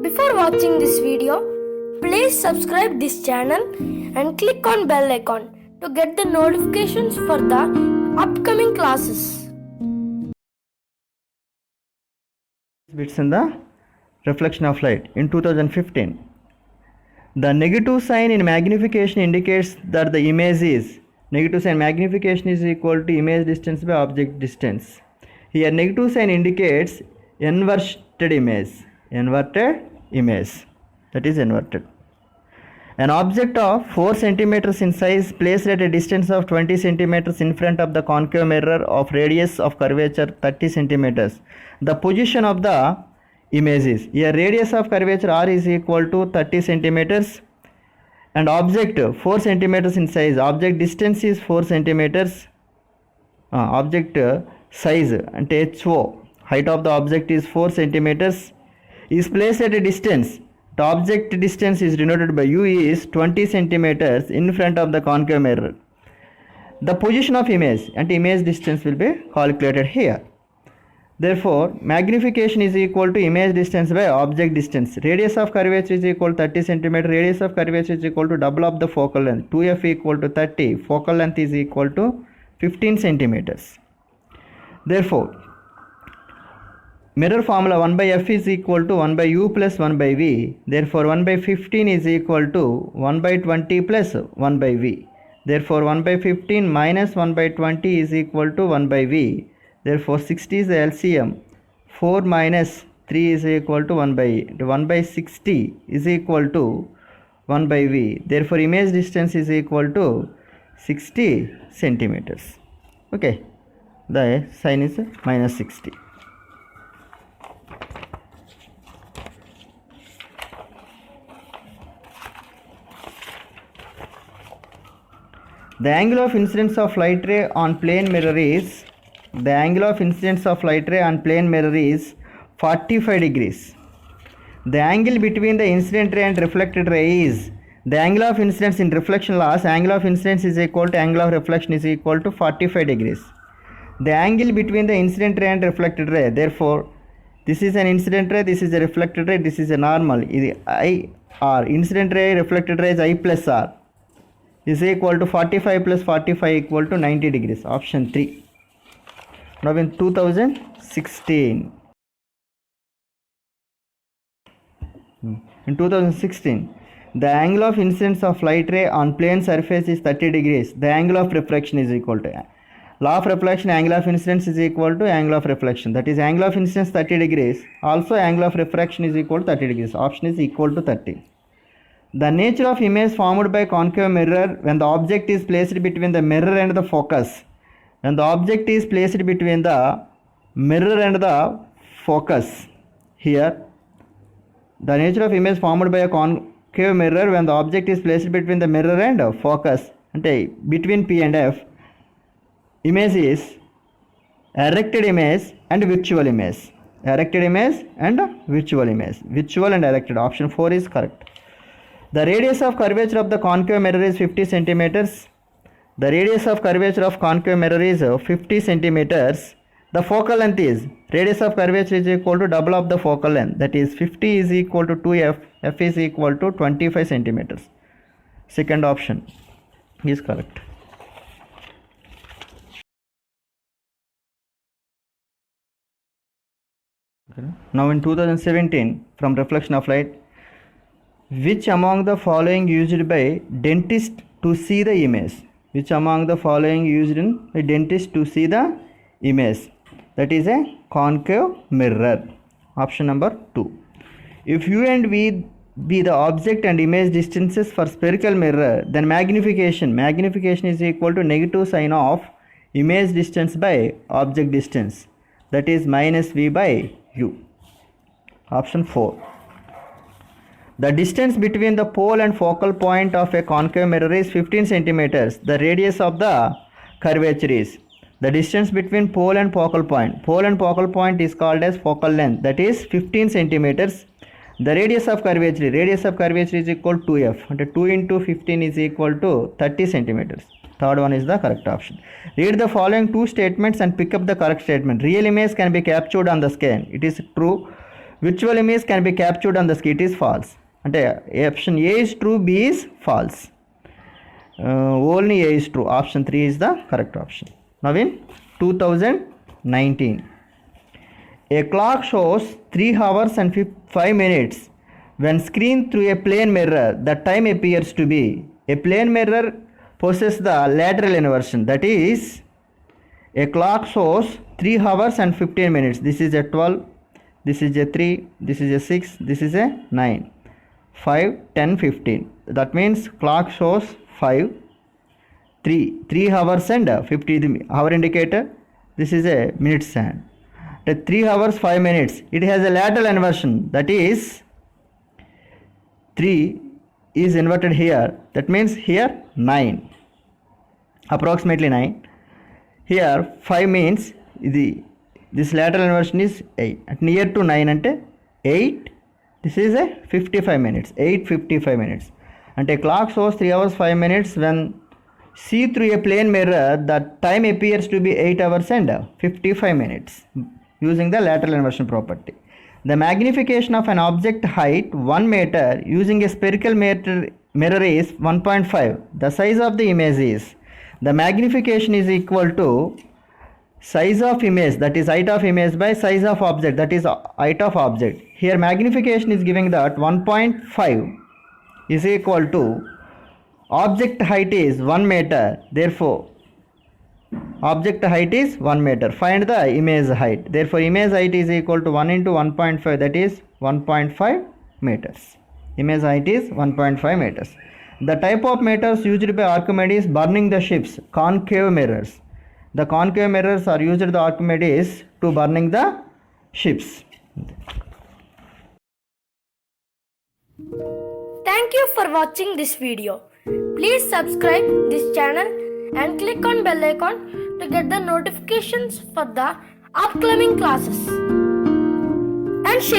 Before watching this video, please subscribe this channel and click on bell icon to get the notifications for the upcoming classes. Bits in the reflection of light in 2015. The negative sign in magnification indicates that the image is negative sign magnification is equal to image distance by object distance. Here negative sign indicates inverted image. That is inverted. An object of 4 centimeters in size placed at a distance of 20 centimeters in front of the concave mirror of radius of curvature 30 centimeters. The position of the image is here radius of curvature r is equal to 30 centimeters and object 4 centimeters in size. Object distance is 4 centimeters. Object size and HO height of the object is 4 centimeters is placed at a distance. The object distance is denoted by U is 20 centimeters in front of the concave mirror. The position of image and image distance will be calculated here. Therefore, magnification is equal to image distance by object distance. Radius of curvature is equal to 30 centimeters. Radius of curvature is equal to double of the focal length. 2f equal to 30. Focal length is equal to 15 centimeters. Therefore, mirror formula 1 by f is equal to 1 by u plus 1 by v. Therefore, 1 by 15 is equal to 1 by 20 plus 1 by v. Therefore, 1 by 15 minus 1 by 20 is equal to 1 by v. Therefore, 60 is the LCM. 4 minus 3 is equal to 1 by 8. 1 by 60 is equal to 1 by v. Therefore, image distance is equal to 60 centimeters. Okay. The sign is minus 60. The angle of incidence of light ray on plane mirror is 45 degrees. The angle between the incident ray and reflected ray is the angle of incidence in reflection loss. Angle of incidence is equal to angle of reflection is equal to 45 degrees. The angle between the incident ray and reflected ray. Therefore, this is an incident ray, this is a reflected ray, this is a normal. I r incident ray, reflected ray is I plus r is equal to 45 plus 45 equal to 90 degrees. Option 3. Now in 2016. In 2016, the angle of incidence of light ray on plane surface is 30 degrees. The angle of reflection is equal to law of reflection, angle of incidence is equal to angle of reflection. That is angle of incidence 30 degrees. Also angle of refraction is equal to 30 degrees. Option is equal to 30. The nature of image formed by concave mirror when the object is placed between the mirror and the focus. When the object is placed between the mirror and the focus. Here, the nature of image formed by a concave mirror when the object is placed between the mirror and focus. And between P and F, image is erected image and virtual image. Erected image and virtual image. Virtual and erected. Option 4 is correct. The radius of curvature of the concave mirror is 50 centimeters. The radius of curvature of concave mirror is 50 centimeters. The focal length is radius of curvature is equal to double of the focal length. That is 50 is equal to 2f. F is equal to 25 centimeters. Second option is correct. Now in 2017, from reflection of light, which among the following used by dentist to see the image? Which among the following used in a dentist to see the image? That is a concave mirror. Option number 2. If U and V be the object and image distances for spherical mirror, then magnification is equal to negative sign of image distance by object distance. That is minus V by U. Option 4. The distance between the pole and focal point of a concave mirror is 15 centimeters. The radius of the curvature is the distance between pole and focal point. Pole and focal point is called as focal length. That is 15 centimeters. The radius of curvature is equal to f. And 2 into 15 is equal to 30 centimeters. Third one is the correct option. Read the following two statements and pick up the correct statement. Real image can be captured on the scan. It is true. Virtual image can be captured on the scan. It is false. అంటే option A is true, B is false. Only A is true. Option 3 is the correct option. Now in 2019, a clock shows 3 hours and 5 minutes. When screened through a plane mirror, the time appears to be. A plane mirror possesses the lateral inversion. That is, a clock shows 3 hours and 15 minutes. This is a 12, this is a 3, this is a 6, this is a 9, 5, 10, 15. That means clock shows 5, 3 hours and 50 hour indicator. This is a minutes hand. 3 hours 5 minutes. It has a lateral inversion. That is 3 is inverted here. That means here 9. Approximately 9. Here 5 means this lateral inversion is 8. At near to 9 ante 8. This is a 55 minutes. 8:55 minutes. And a clock shows 3 hours 5 minutes. When see through a plane mirror, the time appears to be 8 hours and 55 minutes using the lateral inversion property. The magnification of an object height 1 meter using a spherical mirror is 1.5. The size of the image is, the magnification is equal to size of image, that is height of image, by size of object, that is height of object. Here magnification is giving that 1.5 is equal to object height is 1 meter. Therefore object height is 1 meter. Find the image height. Therefore image height is equal to 1 into 1.5, that is 1.5 meters. Image height is 1.5 meters. The type of meters used by Archimedes burning the ships, concave mirrors. The concave mirrors are used by Archimedes to burning the ships. Thank you for watching this video. Please subscribe this channel and click on bell icon to get the notifications for the upcoming classes and share